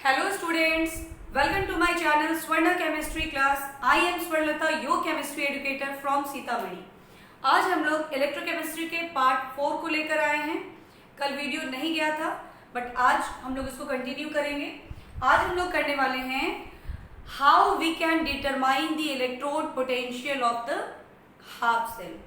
Hello students, welcome to my channel Swarna Chemistry class. I am Swarnlata, your chemistry educator from Sitamarhi. आज हम लोग electrochemistry के part 4 को लेकर आए हैं. कल वीडियो नहीं गया था बट आज हम लोग इसको कंटिन्यू करेंगे. आज हम लोग करने वाले हैं how we can determine the electrode potential of the half cell.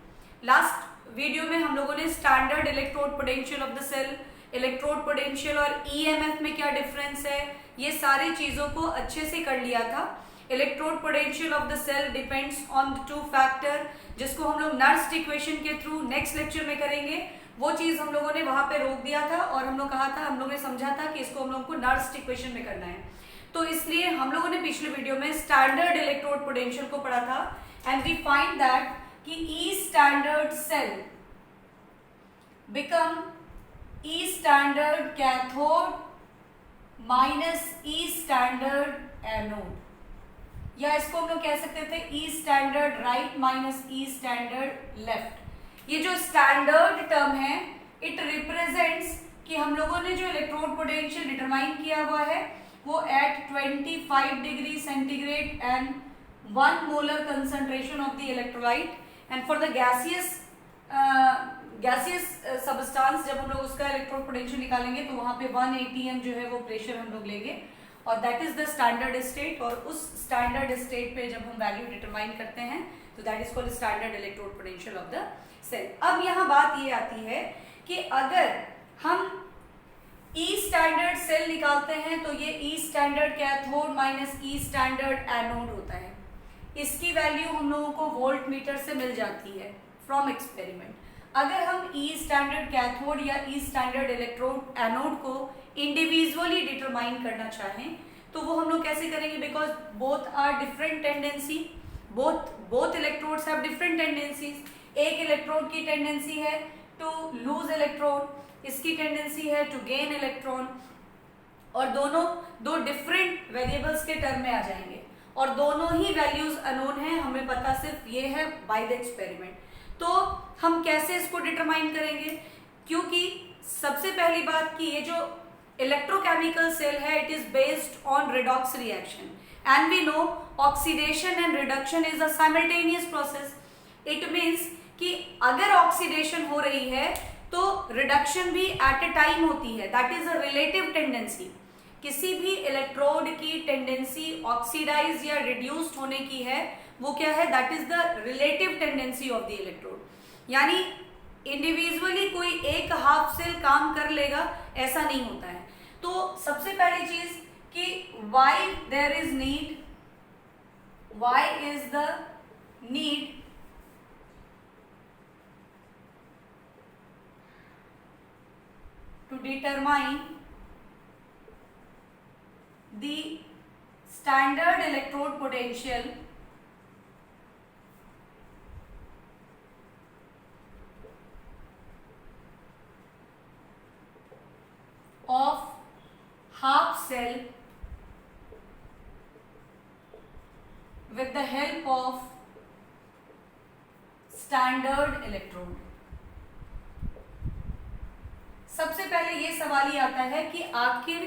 Last video में हम लोगों ने standard electrode potential of the cell, electrode potential और ईएमएफ में क्या डिफरेंस है, ये सारी चीजों को अच्छे से कर लिया था. Electrode potential of the cell depends on the two factor, जिसको हम लोग नर्स्ट इक्वेशन के थ्रू नेक्स्ट लेक्चर में करेंगे. वो चीज हम लोगों ने वहां पे रोक दिया था और हम लोग कहा था, हम लोगों ने समझा था कि इसको हम लोग को नर्स्ट इक्वेशन में करना है. तो इसलिए हम लोगों ने पिछले वीडियो में स्टैंडर्ड इलेक्ट्रोड पोटेंशियल को पढ़ा था एंड वी फाइंड दैट कि ई standard cell become E standard cathode minus E standard anode, या इसको हम लोग कह सकते थे ई standard right minus E standard left. ये जो स्टैंडर्ड टर्म है इट रिप्रेजेंट्स कि हम लोगों ने जो इलेक्ट्रोड पोटेंशियल डिटरमाइन किया हुआ है वो at 25 degree centigrade and 1 molar concentration of the electrolyte. And for the gaseous substance जब हम लोग उसका इलेक्ट्रोड पोटेंशियल निकालेंगे तो वहां पे 1 atm जो है वो प्रेशर हम लोग लेंगे और that is the standard state. और उस स्टैंडर्ड स्टेट पे जब हम वैल्यू डिटरमाइन करते हैं तो that is called standard electrode potential of the cell. अब यहाँ बात ये आती है कि अगर हम ई स्टैंडर्ड सेल निकालते हैं तो ये ई standard cathode minus E standard anode होता है. इसकी वैल्यू हम लोगों को वोल्ट मीटर से मिल जाती है फ्रॉम एक्सपेरिमेंट. अगर हम ई स्टैंडर्ड कैथोड या ई स्टैंडर्ड इलेक्ट्रोड एनोड को इंडिविजुअली डिटरमाइन करना चाहें तो वो हम लोग कैसे करेंगे, because both are different tendency, both electrodes have different tendencies. एक इलेक्ट्रोड की टेंडेंसी है टू लूज इलेक्ट्रॉन, इसकी टेंडेंसी है टू गेन इलेक्ट्रॉन, और दोनों दो डिफरेंट वेरिएबल्स के टर्म में आ जाएंगे और दोनों ही वैल्यूज अननोन है. हमें पता सिर्फ ये है बाय द एक्सपेरिमेंट. तो हम कैसे इसको डिटरमाइन करेंगे, क्योंकि सबसे पहली बात कि ये जो इलेक्ट्रोकेमिकल सेल है it is based on redox reaction and we know oxidation and reduction is a simultaneous process. It means कि अगर ऑक्सीडेशन हो रही है तो रिडक्शन भी एट ए टाइम होती है. That is a relative tendency. किसी भी इलेक्ट्रोड की टेंडेंसी ऑक्सीडाइज या रिड्यूस्ड होने की है, वो क्या है, that is the relative tendency of the electrode. यानी इंडिविजुअली कोई एक हाफ सेल काम कर लेगा ऐसा नहीं होता है. तो सबसे पहली चीज कि why there is need, why is the need to determine the standard electrode potential of half cell with the help of standard electrode. सबसे पहले ये सवाल ही आता है कि आखिर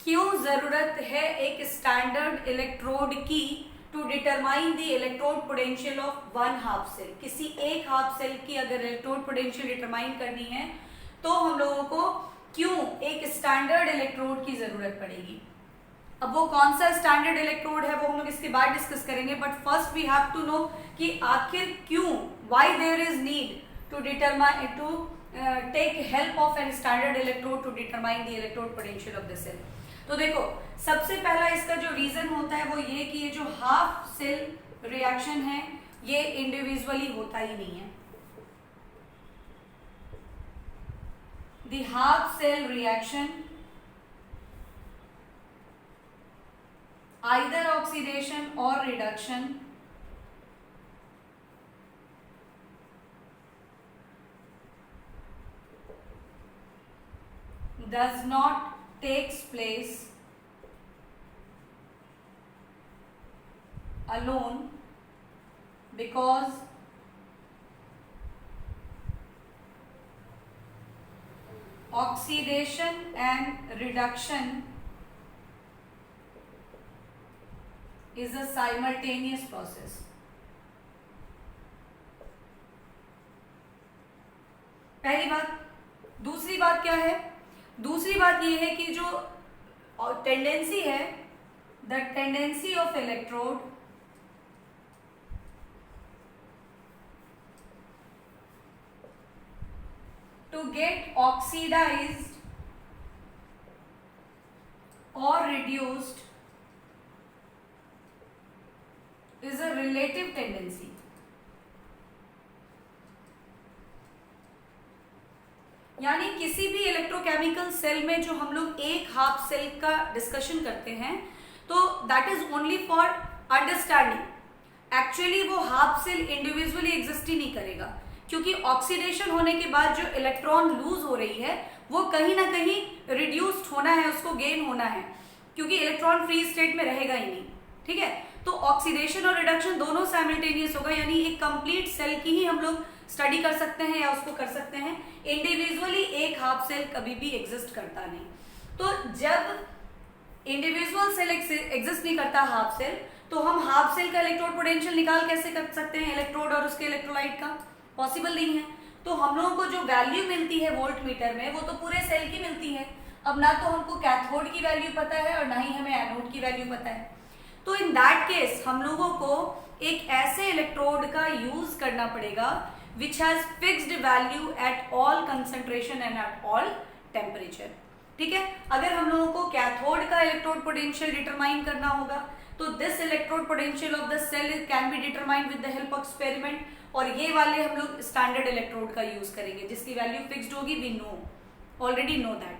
क्यों जरूरत है एक स्टैंडर्ड इलेक्ट्रोड की to determine the electrode potential of one half cell. किसी एक हाफ सेल की अगर इलेक्ट्रोड पोटेंशियल डिटरमाइन करनी है तो हम लोगों को क्यों एक स्टैंडर्ड इलेक्ट्रोड की जरूरत पड़ेगी. अब वो कौन सा स्टैंडर्ड इलेक्ट्रोड है वो हम लोग इसके बाद डिस्कस करेंगे, but first we have to know कि आखिर क्यों, why there is need to determine to take help of an standard electrode to determine the electrode potential of the cell. तो देखो सबसे पहला इसका जो रीजन होता है वो ये कि ये जो हाफ सेल रिएक्शन है ये इंडिविजुअली होता ही नहीं है. The half cell reaction either oxidation or reduction does not takes place alone because oxidation and reduction is a simultaneous process. पहली बात। दूसरी बात क्या है? दूसरी बात ये है कि जो टेंडेंसी है, the tendency of electrode to get oxidised और reduced is a relative tendency. यानी किसी भी इलेक्ट्रोकेमिकल सेल में जो हम लोग एक हाफ सेल का डिस्कशन करते हैं, तो that is only for understanding. Actually वो हाफ सेल इंडिविजुअली एग्जिस्ट ही नहीं करेगा, क्योंकि ऑक्सीडेशन होने के बाद जो इलेक्ट्रॉन लूज हो रही है वो कहीं ना कहीं रिड्यूस्ड होना है, उसको गेन होना है, क्योंकि इलेक्ट्रॉन फ्री स्टेट में रहेगा ही नहीं। ठीक है, तो ऑक्सीडेशन और रिडक्शन दोनों साइमल्टेनियस होगा, यानी एक कंप्लीट सेल की ही हम लोग स्टडी कर सकते हैं या उसको कर सकते हैं। इंडिविजुअली एक हाफ सेल कभी भी एग्जिस्ट करता नहीं। तो जब इंडिविजुअल सेल एग्जिस्ट नहीं करता हाफ सेल, तो हम हाफ सेल का इलेक्ट्रोड पोटेंशियल निकाल कैसे कर सकते हैं इलेक्ट्रोड और उसके इलेक्ट्रोलाइट का? पॉसिबल नहीं है। तो हम लोगों को जो वैल्यू मिलती है वोल्ट मीटर में, वो तो पूरे सेल की मिलती है। अब ना तो हमको कैथोड की वैल्यू पता है और ना ही हमें एनोड की वैल्यू पता है। तो इन दैट केस हम लोगों को एक ऐसे इलेक्ट्रोड का यूज करना पड़ेगा which has fixed value at all concentration and at all temperature. ठीक है, अगर हम लोगों को कैथोड का इलेक्ट्रोड पोटेंशियल डिटरमाइन करना होगा, तो this electrode potential of the cell can be determined with the help of experiment, और ये वाले हम लोग स्टैंडर्ड इलेक्ट्रोड का यूज करेंगे जिसकी वैल्यू फिक्स्ड होगी। We know, already know that.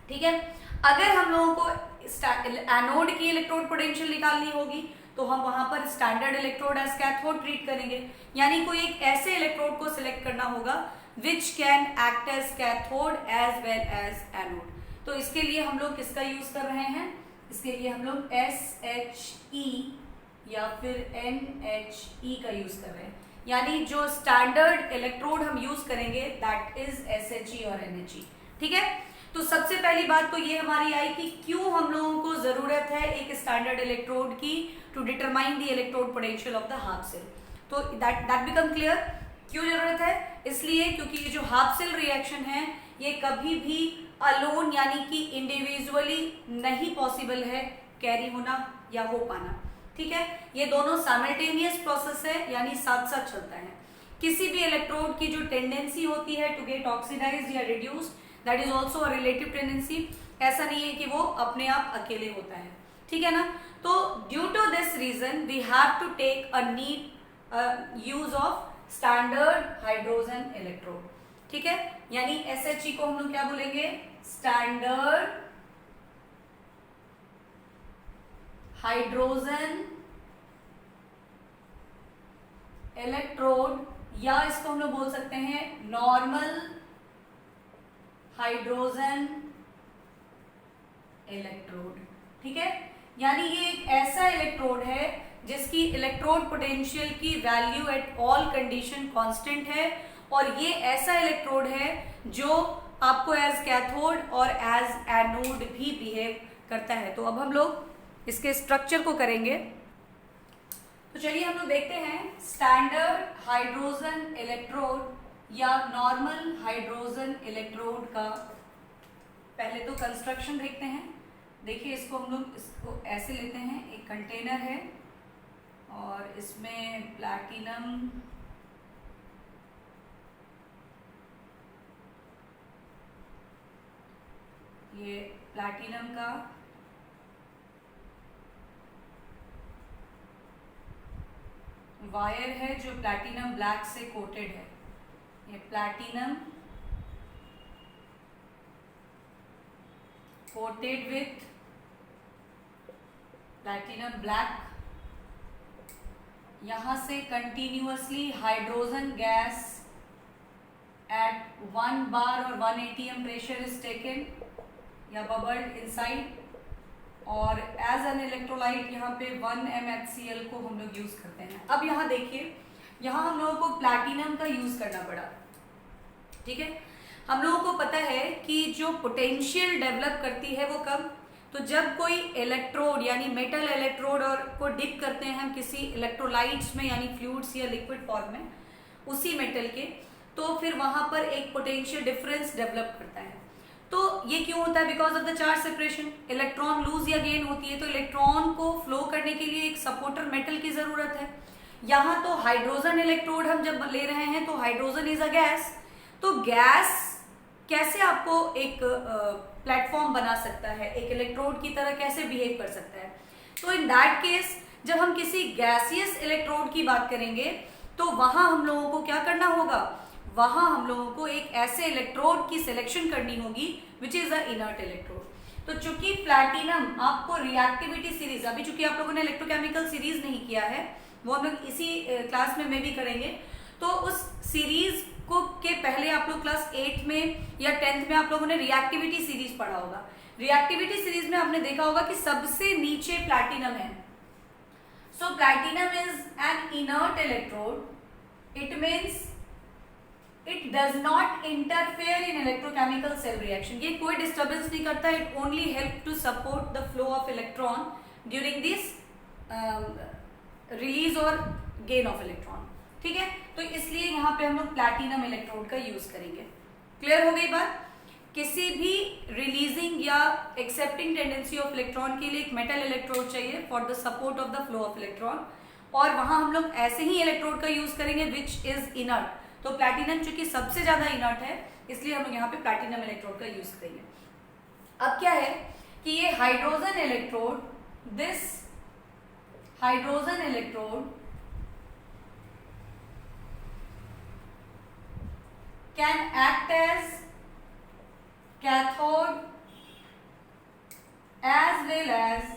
ठीक है, अगर हम लोगों को एनोड की इलेक्ट्रोड पोटेंशियल निकालनी होगी, तो हम वहां पर standard electrode as cathode treat करेंगे, यानी कोई एक ऐसे इलेक्ट्रोड को सिलेक्ट करना होगा which can act as cathode as well as anode. तो इसके लिए हम लोग किसका यूज कर रहे हैं? इसके लिए हम लोग SHE या फिर NHE का यूज कर रहे हैं, यानी जो स्टैंडर्ड इलेक्ट्रोड हम यूज करेंगे दैट इज SHE और NHE। ठीक है, तो सबसे पहली बात तो ये हमारी आई कि क्यों हम लोगों को जरूरत है एक स्टैंडर्ड इलेक्ट्रोड की to determine the electrode potential of the half cell. तो दैट बिकम क्लियर। क्यों जरूरत है? इसलिए क्योंकि ये जो हाफ सेल रिएक्शन है ये कभी भी अलोन यानी कि इंडिविजुअली नहीं पॉसिबल है कैरी होना या हो पाना। ठीक है, ये दोनों साइमल्टेनियस प्रोसेस है, यानी साथ साथ चलता है। किसी भी इलेक्ट्रोड की जो टेंडेंसी होती है टू गेट ऑक्सीडाइज्ड या reduced, that is also a relative tendency. ऐसा नहीं है कि वो अपने आप अकेले होता है। ठीक है ना, तो due to this reason we have to take a need use of standard hydrogen electrode. ठीक है, यानी SHE को हम लोग क्या बोलेंगे? स्टैंडर्ड हाइड्रोजन इलेक्ट्रोड, या इसको हम लोग बोल सकते हैं नॉर्मल हाइड्रोजन इलेक्ट्रोड। ठीक है, यानी ये एक ऐसा इलेक्ट्रोड है जिसकी इलेक्ट्रोड पोटेंशियल की value at all condition constant है, और ये ऐसा इलेक्ट्रोड है जो आपको एज कैथोड और एज एनोड भी बिहेव करता है। तो अब हम लोग इसके स्ट्रक्चर को करेंगे। तो चलिए हम लोग देखते हैं स्टैंडर्ड हाइड्रोजन इलेक्ट्रोड या नॉर्मल हाइड्रोजन इलेक्ट्रोड का पहले तो कंस्ट्रक्शन देखते हैं। देखिए, इसको हम लोग इसको ऐसे लेते हैं, एक कंटेनर है और इसमें प्लैटिनम ये प्लैटिनम का वायर है जो प्लैटिनम ब्लैक से कोटेड है। ये platinum coated with platinum black, यहां से continuously hydrogen gas at 1 bar और 1 atm प्रेशर इज टेकन या बबल्ड इनसाइड, और एज एन इलेक्ट्रोलाइट यहाँ पे 1 MHCl को हम लोग यूज करते हैं। अब यहाँ देखिए, यहाँ हम लोगों को प्लैटिनम का यूज करना पड़ा। ठीक है, हम लोगों को पता है कि जो पोटेंशियल डेवलप करती है वो कब? तो तो जब कोई इलेक्ट्रोड यानी मेटल इलेक्ट्रोड और को डिप करते हैं हम किसी इलेक्ट्रोलाइट्स में यानी फ्लूइड्स या लिक्विड फॉर्म में उसी मेटल के, तो फिर वहां पर एक पोटेंशियल डिफरेंस डेवलप करता है। तो ये क्यों होता है? Because of the charge separation. Electron lose या गेन होती है, तो इलेक्ट्रॉन को फ्लो करने के लिए एक सपोर्टर मेटल की जरूरत है। यहाँ तो हाइड्रोजन इलेक्ट्रोड हम जब ले रहे हैं तो हाइड्रोजन इज अ गैस, तो गैस कैसे आपको एक प्लेटफॉर्म बना सकता है, एक इलेक्ट्रोड की तरह कैसे बिहेव कर सकता है? तो इन दैट केस जब हम किसी गैसियस इलेक्ट्रोड की बात करेंगे तो वहां हम लोगों को क्या करना होगा? वहां हम लोगों को एक ऐसे इलेक्ट्रोड की सिलेक्शन करनी होगी which is a inert electrode. तो चूंकि प्लैटिनम आपको रिएक्टिविटी सीरीज, अभी चूंकि आप लोगों ने इलेक्ट्रोकेमिकल सीरीज नहीं किया है, वो हम लोग इसी क्लास में भी करेंगे, तो उस सीरीज को के पहले आप लोग क्लास 8 में या 10th में आप लोगों ने रिएक्टिविटी सीरीज पढ़ा होगा। रिएक्टिविटी सीरीज में आपने देखा होगा कि सबसे नीचे प्लैटिनम है। So platinum is an inert electrode, it means it does not interfere in electrochemical cell reaction. ये कोई डिस्टर्बेंस नहीं करता, it only help to support the flow of electron during this release और गेन ऑफ इलेक्ट्रॉन। ठीक है, तो इसलिए यहाँ पे हम लोग प्लैटिनम इलेक्ट्रोड का यूज करेंगे। क्लियर हो गई बात? किसी भी रिलीजिंग या एक्सेप्टिंग टेंडेंसी ऑफ इलेक्ट्रॉन के लिए एक मेटल इलेक्ट्रोड चाहिए for the support of the flow of electron, और वहां हम लोग ऐसे ही इलेक्ट्रोड का यूज करेंगे विच इज इनर्ट। तो प्लैटिनम चूंकि सबसे ज्यादा इनर्ट है, इसलिए हम लोग यहाँ पे प्लैटिनम इलेक्ट्रोड का यूज करेंगे। अब क्या है कि ये hydrogen electrode, this hydrogen electrode can act as cathode as well as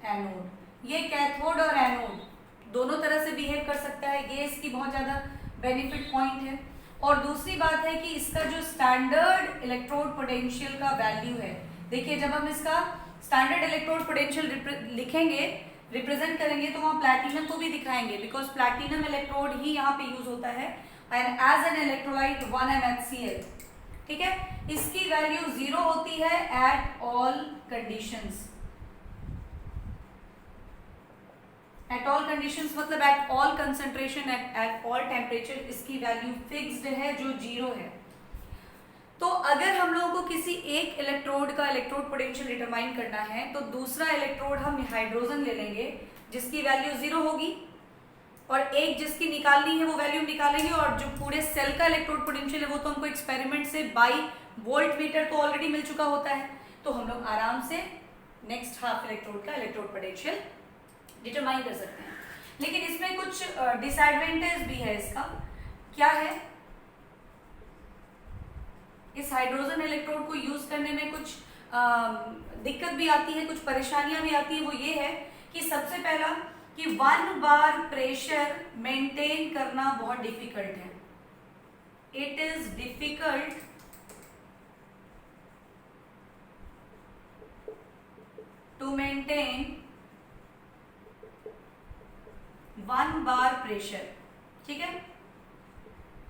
anode। ये कैथोड और एनोड दोनों तरह से बिहेव कर सकता है, ये इसकी बहुत ज्यादा बेनिफिट पॉइंट है। और दूसरी बात है कि इसका जो स्टैंडर्ड इलेक्ट्रोड पोटेंशियल का वैल्यू है, देखिए जब हम इसका स्टैंडर्ड इलेक्ट्रोड पोटेंशियल लिखेंगे, रिप्रेजेंट करेंगे, तो वहां प्लैटिनम को भी दिखाएंगे, बिकॉज प्लैटिनम इलेक्ट्रोड ही यहाँ पे यूज होता है and as an electrolyte 1mHCl। ठीक है, इसकी वैल्यू 0 होती है at all conditions। at all conditions मतलब at all concentration, at all temperature, इसकी वैल्यू फिक्स्ड है जो 0 है। तो अगर हम लोगों को किसी एक इलेक्ट्रोड का इलेक्ट्रोड पोटेंशियल डिटरमाइन करना है, तो दूसरा इलेक्ट्रोड हम हाइड्रोजन ले लेंगे जिसकी वैल्यू 0 होगी, और एक जिसकी निकालनी है वो वैल्यू निकालेंगे, और जो पूरे सेल का इलेक्ट्रोड पोटेंशियल है वो तो हमको एक्सपेरिमेंट से बाई वोल्ट मीटर तो ऑलरेडी मिल चुका होता है, तो हम लोग आराम से नेक्स्ट हाफ इलेक्ट्रोड का इलेक्ट्रोड पोटेंशियल डिटरमाइन कर सकते हैं। लेकिन इसमें कुछ डिसएडवांटेज भी है इसका। क्या है? इस हाइड्रोजन इलेक्ट्रोड को यूज करने में कुछ दिक्कत भी आती है, कुछ परेशानियां भी आती है। वो ये है कि सबसे पहला कि 1 बार प्रेशर मेंटेन करना बहुत डिफिकल्ट है। It is difficult to maintain 1 bar pressure. ठीक है,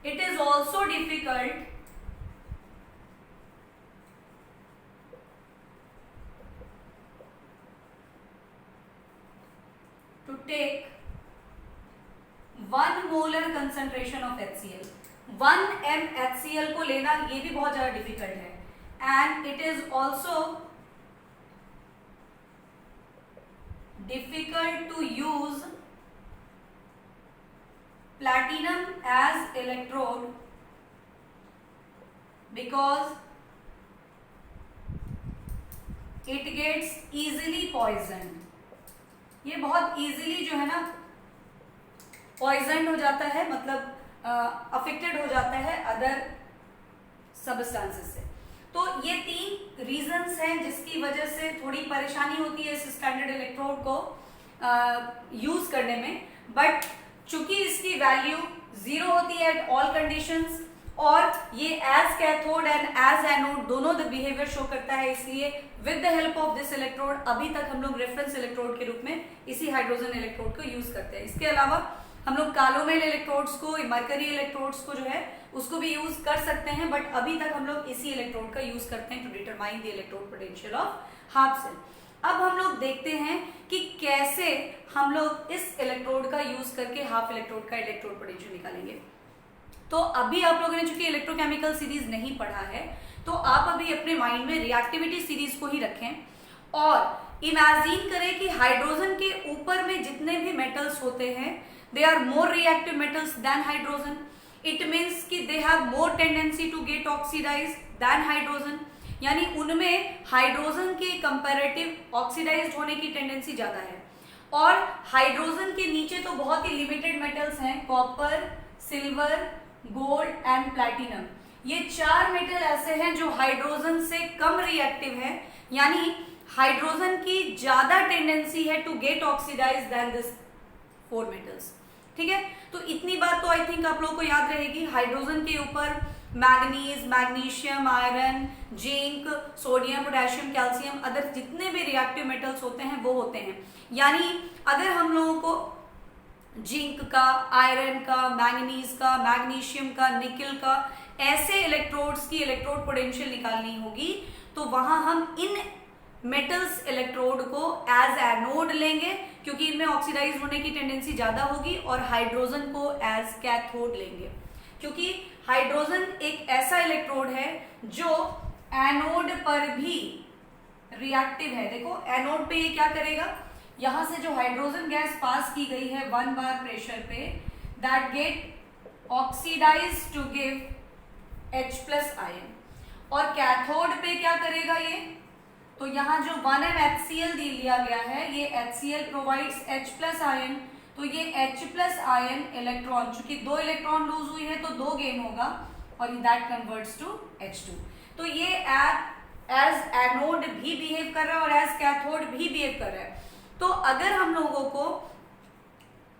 it is also difficult to take 1 molar concentration of HCl। 1 m HCl को लेना ये भी बहुत ज्यादा डिफिकल्ट है, and it is also difficult to use platinum as electrode because it gets easily poisoned। ये बहुत इजीली जो है ना पॉइजन हो जाता है, मतलब अफेक्टेड हो जाता है अदर सबस्टांसेस से। तो ये 3 रीजंस हैं जिसकी वजह से थोड़ी परेशानी होती है इस स्टैंडर्ड इलेक्ट्रोड को यूज करने में, बट चूंकि इसकी वैल्यू 0 होती है एट ऑल कंडीशंस, और ये as cathode and as anode दोनों द बिहेवियर शो करता है, इसलिए with the help of this electrode अभी तक हम लोग रेफरेंस इलेक्ट्रोड के रूप में इसी हाइड्रोजन इलेक्ट्रोड को यूज करते हैं। इसके अलावा हम लोग कालोमेल इलेक्ट्रोड्स को, मरकरी इलेक्ट्रोड्स को जो है उसको भी यूज कर सकते हैं, बट अभी तक हम लोग इसी इलेक्ट्रोड का यूज करते हैं to determine the electrode potential of half cell. अब हम लोग देखते हैं कि कैसे हम लोग इस इलेक्ट्रोड का यूज करके हाफ इलेक्ट्रोड का इलेक्ट्रोड पोटेंशियल निकालेंगे। तो अभी आप लोगों ने चूंकि इलेक्ट्रोकेमिकल सीरीज नहीं पढ़ा है, तो आप अभी अपने माइंड में रिएक्टिविटी सीरीज को ही रखें और इमेजिन करें कि हाइड्रोजन के ऊपर में जितने भी मेटल्स होते हैं they are more reactive metals than hydrogen. It means कि they have more tendency to get oxidise than hydrogen, यानी उनमें हाइड्रोजन के कंपैरेटिव ऑक्सीडाइज्ड होने की टेंडेंसी ज्यादा है। और हाइड्रोजन के नीचे तो बहुत ही लिमिटेड मेटल्स हैं, copper, silver, gold and platinum. ये 4 मेटल ऐसे हैं जो हाइड्रोजन से कम रिएक्टिव है, यानी हाइड्रोजन की ज्यादा टेंडेंसी है to get oxidise than this 4 metals. ठीक है, तो इतनी बात तो आई थिंक आप लोगों को याद रहेगी। हाइड्रोजन के ऊपर manganese, magnesium, iron, zinc, sodium, potassium, calcium, other जितने भी रिएक्टिव मेटल्स होते हैं वो होते हैं। यानी अगर हम लोगों को जिंक का, आयरन का, मैग्नीज का, मैग्नीशियम का, निकल का ऐसे इलेक्ट्रोड्स की इलेक्ट्रोड पोटेंशियल निकालनी होगी तो वहां हम इन मेटल्स इलेक्ट्रोड को एज एनोड लेंगे क्योंकि इनमें ऑक्सीडाइज होने की टेंडेंसी ज्यादा होगी, और हाइड्रोजन को एज कैथोड लेंगे क्योंकि हाइड्रोजन एक ऐसा इलेक्ट्रोड है जो एनोड पर भी रिएक्टिव है। देखो एनोड पे ये क्या करेगा, यहां से जो हाइड्रोजन गैस पास की गई है 1 बार प्रेशर पे, that get oxidise to give H+ ion, और कैथोड पे क्या करेगा ये, तो यहाँ जो 1m HCl लिया गया है, ये HCl प्रोवाइड्स H+ आयन, तो ये H+ आयन इलेक्ट्रॉन, चूंकि 2 इलेक्ट्रॉन लूज हुई है तो 2 गेन होगा और दैट कन्वर्ट्स टू H2। तो ये एज एनोड भी बिहेव कर रहा है और एज कैथोड भी बिहेव कर रहा है। तो अगर हम लोगों को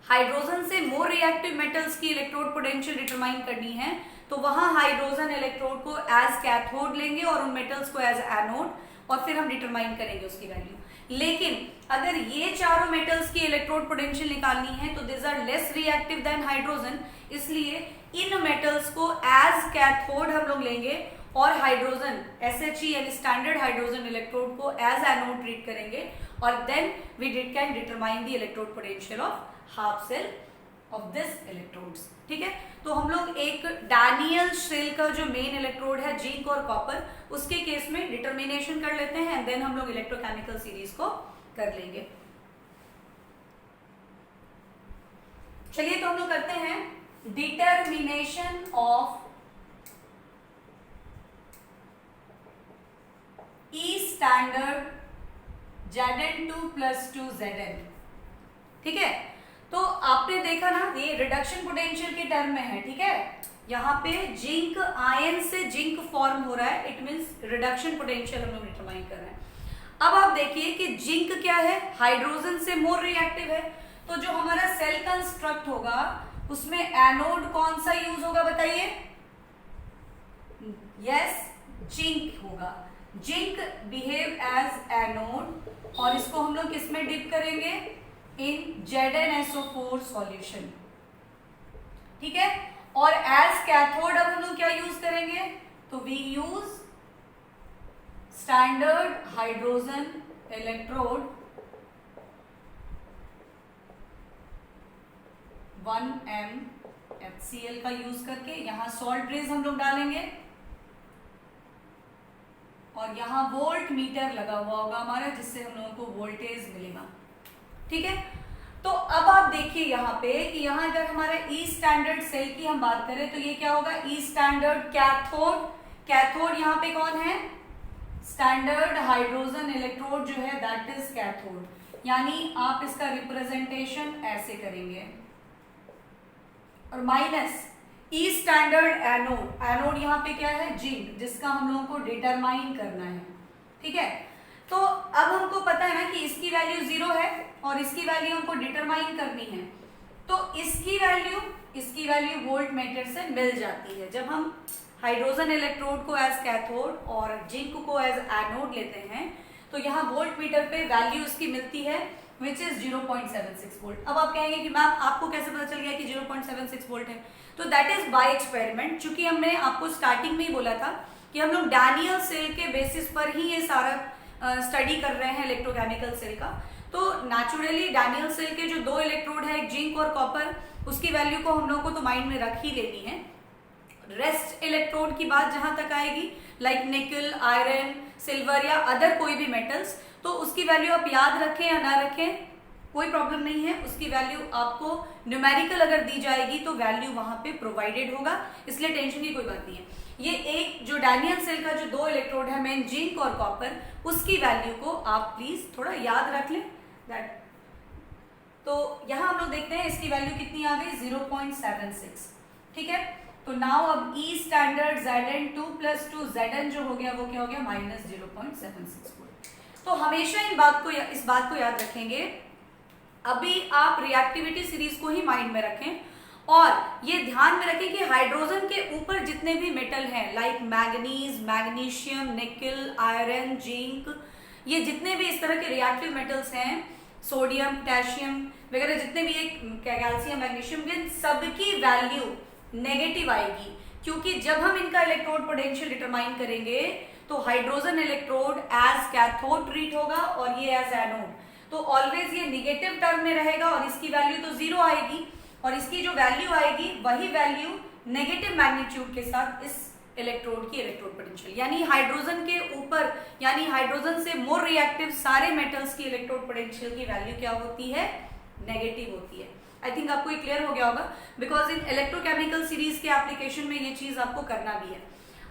हाइड्रोजन से मोर रिएक्टिव मेटल्स की इलेक्ट्रोड पोटेंशियल डिटरमाइन करनी है तो वहां हाइड्रोजन इलेक्ट्रोड को एज कैथोड लेंगे और उन मेटल्स को एज एनोड, और फिर हम डिटरमाइन करेंगे उसकी वैल्यू। लेकिन अगर ये चारों मेटल्स की इलेक्ट्रोड पोटेंशियल निकालनी है तो this are less reactive than hydrogen, इसलिए इन मेटल्स को एज कैथोड हम लोग लेंगे और हाइड्रोजन SHE यानी स्टैंडर्ड हाइड्रोजन इलेक्ट्रोड को एज एनोड ट्रीट करेंगे, और then we can determine the electrode potential of half cell of this electrodes. ठीक है, तो हम लोग एक डैनियल शेल का जो मेन इलेक्ट्रोड है जिंक और कॉपर, उसके केस में डिटर्मिनेशन कर लेते हैं एंड देन हम लोग इलेक्ट्रोकेमिकल सीरीज को कर लेंगे। चलिए तो हम लोग करते हैं determination of E standard Zn2 + 2 Zn। ठीक है, तो आपने देखा ना ये रिडक्शन पोटेंशियल के टर्म में है। ठीक है, यहाँ पे जिंक आयन से जिंक फॉर्म हो रहा है, इट मींस रिडक्शन पोटेंशियल हम लोग डिटरमाइन कर रहे हैं। अब आप देखिए कि जिंक क्या है, हाइड्रोजन से मोर रिएक्टिव है, तो जो हमारा सेल कंस्ट्रक्ट होगा उसमें एनोड कौन सा यूज होगा बताइए, यस जिंक होगा। जिंक बिहेव एज एनोड और इसको हम लोग किसमें डिप करेंगे, इन ZnSO4 सॉल्यूशन। ठीक है, और एज कैथोड अब हम लोग क्या यूज करेंगे, तो we use standard hydrogen electrode 1m HCl का यूज करके, यहां सॉल्ट रेज हम लोग डालेंगे और यहां वोल्ट मीटर लगा हुआ होगा हमारा, जिससे हम लोगों को वोल्टेज मिलेगा। ठीक है, तो अब आप देखिए यहाँ पे कि यहाँ अगर हमारा E स्टैंडर्ड सेल की हम बात करें तो ये क्या होगा, E स्टैंडर्ड कैथोड। कैथोड यहाँ पे कौन है, स्टैंडर्ड हाइड्रोजन इलेक्ट्रोड जो है दैट इज कैथोड, यानी आप इसका रिप्रेजेंटेशन ऐसे करेंगे, और minus E standard anode. Anode यहाँ पे क्या है, जिंक, जिसका हम लोगों को डिटरमाइन करना है। ठीक है, तो अब हमको पता है ना कि इसकी वैल्यू 0 है और इसकी वैल्यू हमको डिटरमाइन करनी है, तो इसकी वैल्यू वोल्ट मीटर से मिल जाती है। जब हम हाइड्रोजन इलेक्ट्रोड को एज कैथोड और जिंक को एज एनोड लेते हैं तो यहाँ वोल्ट मीटर पे वैल्यू इसकी मिलती है विच इज 0.76 वोल्ट। अब आप कहेंगे कि मैम आपको कैसे पता चल गया कि 0.76 वोल्ट है, तो दैट इज बाय एक्सपेरिमेंट। चूंकि हमने आपको स्टार्टिंग में ही बोला था कि हम लोग डैनियल सेल के बेसिस पर ही ये सारा स्टडी कर रहे हैं इलेक्ट्रोकेमिकल सेल का, तो नेचुरली डैनियल सेल के जो 2 इलेक्ट्रोड है, जिंक और कॉपर, उसकी वैल्यू को हम लोगों को तो माइंड में रख ही लेनी है। रेस्ट इलेक्ट्रोड की बात जहां तक आएगी, लाइक निकल, आयरन, सिल्वर या अदर कोई भी मेटल्स, तो उसकी वैल्यू आप याद रखें या ना रखें कोई प्रॉब्लम नहीं है। उसकी वैल्यू आपको न्यूमेरिकल अगर दी जाएगी तो वैल्यू वहां पे प्रोवाइडेड होगा, इसलिए टेंशन की कोई बात नहीं है। ये एक जो डैनियल सेल का जो 2 इलेक्ट्रोड है, मेन जिंक और कॉपर, उसकी वैल्यू को आप प्लीज थोड़ा याद रख लें दैट। तो यहां हम लोग देखते हैं इसकी वैल्यू कितनी आ गई, 0.76, ठीक है। तो नाउ अब ई स्टैंडर्ड Zn2 + 2 Zn जो हो गया वो क्या हो गया, -0.764। तो हमेशा इस बात को याद रखेंगे, अभी आप रिएक्टिविटी सीरीज को ही माइंड में रखें और ये ध्यान में रखें कि हाइड्रोजन के ऊपर जितने भी मेटल हैं, लाइक मैग्नीज, मैग्नीशियम, निकल, आयरन, जिंक, ये जितने भी इस तरह के रिएक्टिव मेटल्स हैं, सोडियम, पोटेशियम वगैरह जितने भी, एक कैल्शियम, मैग्नीशियम, इन सबकी वैल्यू नेगेटिव आएगी, क्योंकि जब हम इनका इलेक्ट्रोड पोटेंशियल डिटरमाइन करेंगे तो hydrogen electrode as cathode treat होगा और ये एज एनोड, तो ऑलवेज ये निगेटिव टर्म में रहेगा और इसकी वैल्यू तो 0 आएगी, और इसकी जो वैल्यू आएगी वही वैल्यू नेगेटिव मैग्नीट्यूड के साथ इस इलेक्ट्रोड की इलेक्ट्रोड पोटेंशियल, यानी हाइड्रोजन के ऊपर, यानी हाइड्रोजन से मोर रिएक्टिव सारे मेटल्स की इलेक्ट्रोड पोटेंशियल की वैल्यू क्या होती है, नेगेटिव होती है। आई थिंक आपको ये क्लियर हो गया होगा, बिकॉज इन इलेक्ट्रोकेमिकल सीरीज के एप्लीकेशन में ये चीज आपको करना भी है।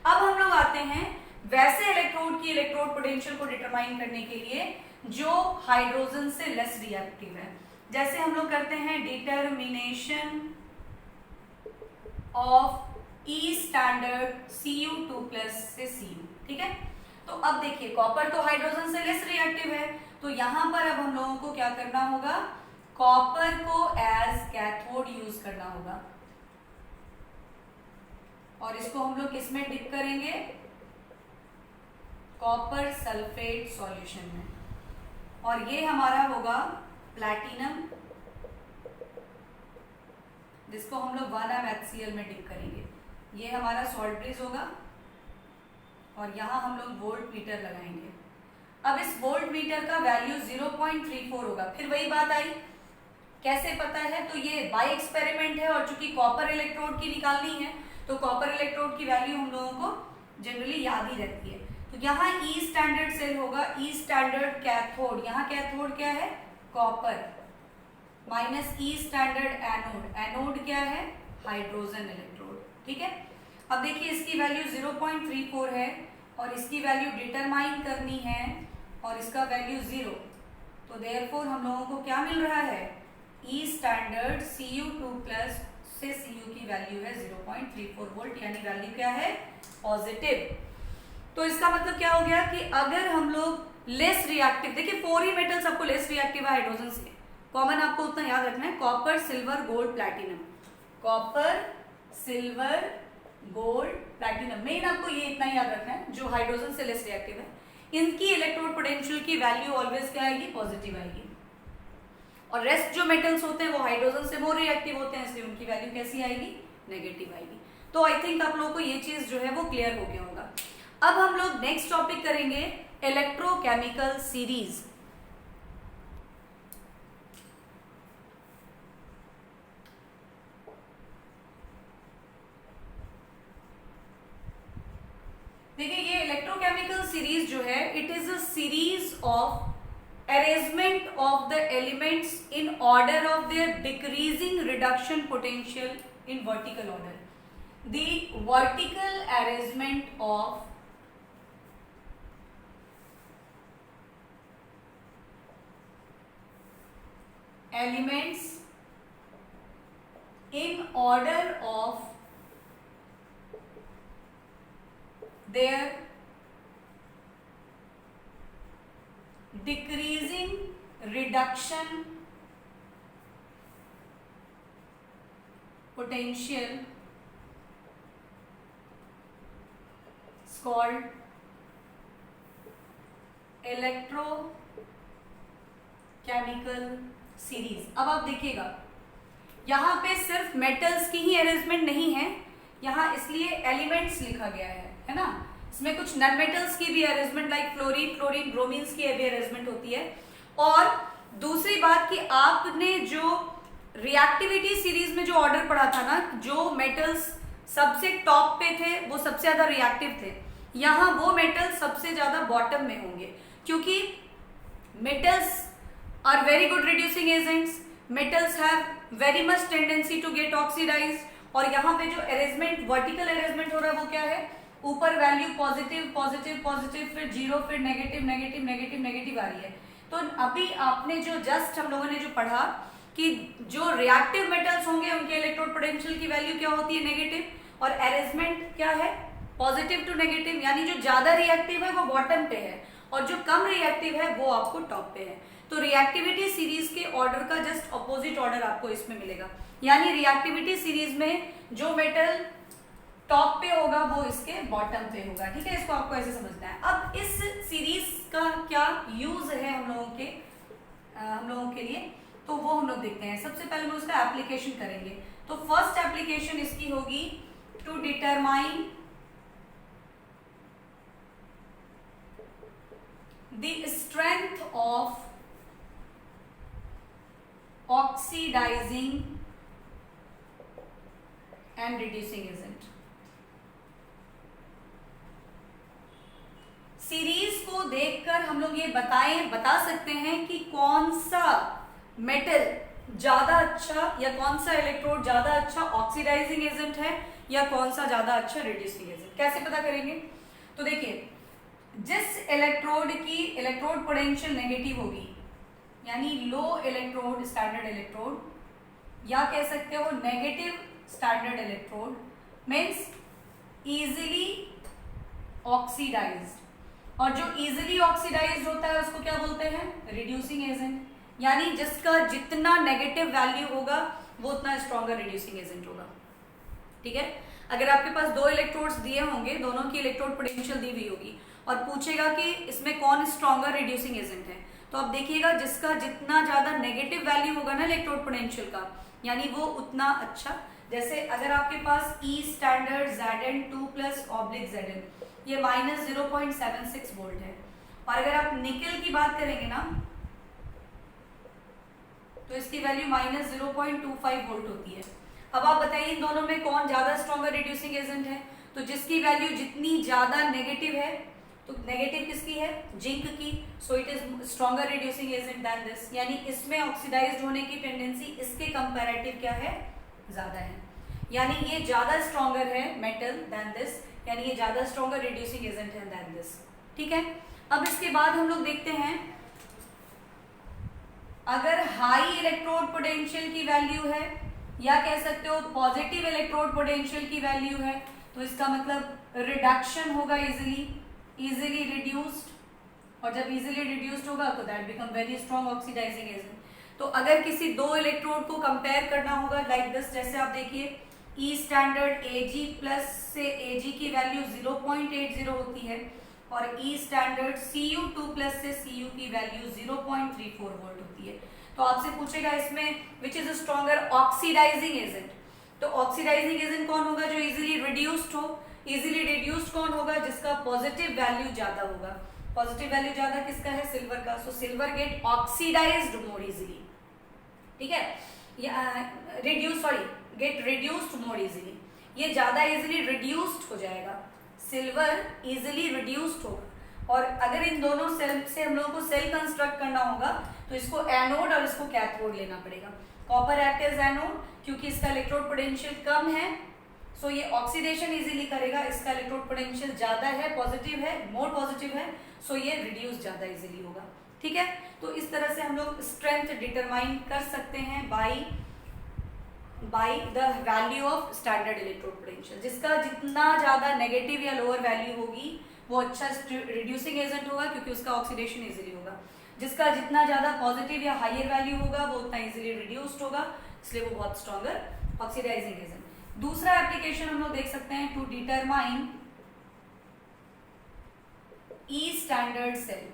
अब हम लोग आते हैं वैसे इलेक्ट्रोड की इलेक्ट्रोड पोटेंशियल को डिटरमाइन करने के लिए जो हाइड्रोजन से लेस रिएक्टिव है। जैसे हम लोग करते हैं determination of E standard Cu2+ से Cu, ठीक है। तो अब देखिए कॉपर तो हाइड्रोजन से लेस रिएक्टिव है, तो यहां पर अब हम लोगों को क्या करना होगा, कॉपर को एज कैथोड यूज करना होगा, और इसको हम लोग किस में डिप करेंगे, कॉपर सल्फेट सॉल्यूशन में, और ये हमारा होगा प्लैटिनम, जिसको हम लोग 1mHCl में डिप करेंगे। ये हमारा सॉल्ट ब्रिज होगा और यहां हम लोग वोल्ट मीटर लगाएंगे। अब इस वोल्ट मीटर का वैल्यू 0.34 होगा। फिर वही बात आई, कैसे पता है, तो ये बाय एक्सपेरिमेंट है और चूंकि कॉपर इलेक्ट्रोड की निकालनी है तो कॉपर इलेक्ट्रोड की वैल्यू हम लोगों को जनरली याद ही रहती है। तो यहाँ ई स्टैंडर्ड सेल होगा, ई स्टैंडर्ड कैथोड, यहाँ कैथोड क्या है, copper, minus E standard anode, anode क्या है, हाइड्रोजन इलेक्ट्रोड, ठीक है। अब देखिए इसकी वैल्यू 0.34 है और इसकी वैल्यू डिटरमाइन करनी है और इसका वैल्यू 0, तो देयरफॉर हम लोगों को क्या मिल रहा है, ई स्टैंडर्ड Cu2+ से Cu की वैल्यू है 0.34 वोल्ट, यानी वैल्यू क्या है, पॉजिटिव। तो इसका मतलब क्या हो गया कि अगर हम लोग लेस रिएक्टिव, देखिए 4 ही मेटल्स आपको लेस रिएक्टिव है हाइड्रोजन से, कॉमन आपको उतना याद रखना है, copper, silver, gold, platinum, copper, silver, gold, platinum, main आपको ये इतना याद रखना है जो हाइड्रोजन से लेस रिएक्टिव है, इनकी इलेक्ट्रोड पोटेंशियल की वैल्यू ऑलवेज क्या आएगी, पॉजिटिव आएगी। और रेस्ट जो मेटल्स होते हैं वो हाइड्रोजन से मोर रिएक्टिव होते हैं, इसलिए उनकी वैल्यू कैसी आएगी, नेगेटिव आएगी। तो आई थिंक आप लोगों को ये चीज जो है वो क्लियर हो गया होगा। अब हम लोग नेक्स्ट टॉपिक करेंगे इलेक्ट्रोकेमिकल सीरीज। देखिए ये इलेक्ट्रोकेमिकल सीरीज जो है, it is a series of arrangement of the elements in order of their decreasing reduction potential in vertical order. The vertical arrangement of elements in order of their decreasing reduction potential is called electrochemical series. अब आप देखिएगा यहां पे सिर्फ metals की ही arrangement नहीं है, यहां इसलिए एलिमेंट्स लिखा गया है ना, इसमें कुछ नॉन मेटल्स की भी अरेंजमेंट लाइक फ्लोरीन, क्लोरीन, ब्रोमीन्स की भी अरेंजमेंट होती है। और दूसरी बात कि आपने जो रिएक्टिविटी सीरीज में जो ऑर्डर पढ़ा था ना, जो मेटल्स सबसे टॉप पे थे वो सबसे ज्यादा रिएक्टिव थे, यहाँ वो मेटल सबसे ज्यादा बॉटम में होंगे, क्योंकि metals are very good reducing agents, metals have very much tendency to get oxidised. और यहाँ पे जो अरेंजमेंट, वर्टिकल अरेंजमेंट हो रहा है वो क्या है, ऊपर वैल्यू पॉजिटिव पॉजिटिव पॉजिटिव, फिर जीरो, फिर नेगेटिव नेगेटिव नेगेटिव नेगेटिव आ रही है। तो अभी आपने जो जस्ट हम लोगों ने जो पढ़ा कि जो रिएक्टिव मेटल्स होंगे उनके इलेक्ट्रोड पोटेंशियल की वैल्यू क्या होती है, नेगेटिव, और अरेंजमेंट क्या है, पॉजिटिव टू नेगेटिव, यानी जो ज्यादा रिएक्टिव है वो बॉटम पे है और जो कम रिएक्टिव है वो आपको टॉप पे है। तो रिएक्टिविटी सीरीज के ऑर्डर का जस्ट अपोजिट ऑर्डर आपको इसमें मिलेगा, यानी रिएक्टिविटी सीरीज में जो मेटल टॉप पे होगा वो इसके बॉटम पे होगा। ठीक है, इसको आपको ऐसे समझना है। अब इस सीरीज का क्या यूज है हम लोगों के लिए, तो वो हम लोग देखते हैं। सबसे पहले हम उसका एप्लीकेशन करेंगे। तो फर्स्ट एप्लीकेशन इसकी होगी to determine the strength of oxidising and reducing agent. Series को देखकर हम लोग ये बता सकते हैं कि कौन सा मेटल ज्यादा अच्छा या कौन सा इलेक्ट्रोड ज्यादा अच्छा ऑक्सीडाइजिंग एजेंट है या कौन सा ज्यादा अच्छा रिड्यूसिंग एजेंट। कैसे पता करेंगे, तो देखिए, जिस इलेक्ट्रोड की इलेक्ट्रोड पोटेंशियल नेगेटिव होगी, यानी लो इलेक्ट्रोड, स्टैंडर्ड इलेक्ट्रोड, या कह सकते हो negative standard electrode, means easily oxidised. और जो इजिली ऑक्सीडाइज्ड होता है उसको क्या बोलते हैं, रिड्यूसिंग एजेंट, यानी जिसका जितना नेगेटिव वैल्यू होगा वो उतना स्ट्रॉन्गर रिड्यूसिंग एजेंट होगा। ठीक है, अगर आपके पास दो इलेक्ट्रोड्स दिए होंगे, दोनों की इलेक्ट्रोड पोटेंशियल दी हुई होगी और पूछेगा कि इसमें कौन स्ट्रॉन्गर रिड्यूसिंग एजेंट है, तो आप देखिएगा जिसका जितना ज्यादा नेगेटिव वैल्यू होगा ना इलेक्ट्रोड पोटेंशियल का, यानी वो उतना अच्छा। जैसे अगर आपके पास E standard Zn2 plus oblique Zn, ये -0.76 वोल्ट है, और अगर आप निकेल की बात करेंगे ना तो इसकी वैल्यू -0.25 वोल्ट होती है। अब आप बताइए इन दोनों में कौन ज्यादा स्ट्रॉन्गर रिड्यूसिंग एजेंट है, तो जिसकी वैल्यू जितनी ज्यादा नेगेटिव है, तो नेगेटिव किसकी है, जिंक की, so it is stronger reducing agent than this, यानी इसमें ऑक्सीडाइज्ड होने की टेंडेंसी इसके कंपैरेटिव क्या है, ज्यादा है, यानी ये ज्यादा स्ट्रॉन्गर है मेटल देन दिस, यानी ये ज्यादा स्ट्रॉन्गर रिड्यूसिंग एजेंट है देन दिस। ठीक है, अब इसके बाद हम लोग देखते हैं, अगर हाई इलेक्ट्रोड पोटेंशियल की वैल्यू है या कह सकते हो पॉजिटिव इलेक्ट्रोड पोटेंशियल की वैल्यू है, तो इसका मतलब रिडक्शन होगा, इजीली रिड्यूस्ड, और जब इजीली रिड्यूस्ड होगा तो that become very strong oxidising agent. तो अगर किसी दो इलेक्ट्रोड को कंपेयर करना होगा लाइक दिस, जैसे आप देखिए ई स्टैंडर्ड Ag प्लस से Ag की वैल्यू 0.80 होती है और ई स्टैंडर्ड Cu2 प्लस से Cu की वैल्यू 0.34 वोल्ट होती है। तो आपसे पूछेगा इसमें which is stronger oxidizing agent, तो ऑक्सीडाइजिंग एजेंट कौन होगा, जो इजीली रिड्यूस्ड हो। इजीली रिड्यूस्ड कौन होगा, जिसका पॉजिटिव वैल्यू ज्यादा होगा। पॉजिटिव वैल्यू ज्यादा किसका है, सिल्वर का, सो silver get oxidised more easily. ठीक है, गेट रिड्यूस्ड मोर इजीली, ये ज्यादा इजीली रिड्यूस्ड हो जाएगा, सिल्वर इजीली रिड्यूस्ड होगा। और अगर इन दोनों सेल से हम लोगों को सेल कंस्ट्रक्ट करना होगा तो इसको एनोड और इसको कैथोड लेना पड़ेगा। कॉपर एक्ट एज एनोड क्योंकि इसका इलेक्ट्रोड पोटेंशियल कम है, सो ये ऑक्सीडेशन इजीली करेगा, इसका इलेक्ट्रोड पोटेंशियल ज्यादा है, पॉजिटिव है, मोर पॉजिटिव है, सो ये रिड्यूस ज्यादा इजीली होगा। ठीक है, तो इस तरह से हम लोग स्ट्रेंथ डिटरमाइन कर सकते हैं by the value of standard electrode potential. जिसका जितना ज्यादा नेगेटिव या लोअर वैल्यू होगी वो अच्छा रिड्यूसिंग एजेंट होगा क्योंकि उसका ऑक्सीडेशन इजीली होगा। जिसका जितना ज्यादा पॉजिटिव या हायर वैल्यू होगा वो उतना इजीली रिड्यूस्ड होगा, इसलिए वो बहुत स्ट्रॉन्गर ऑक्सीडाइजिंग एजेंट। दूसरा एप्लीकेशन हम लोग देख सकते हैं to determine E standard cell.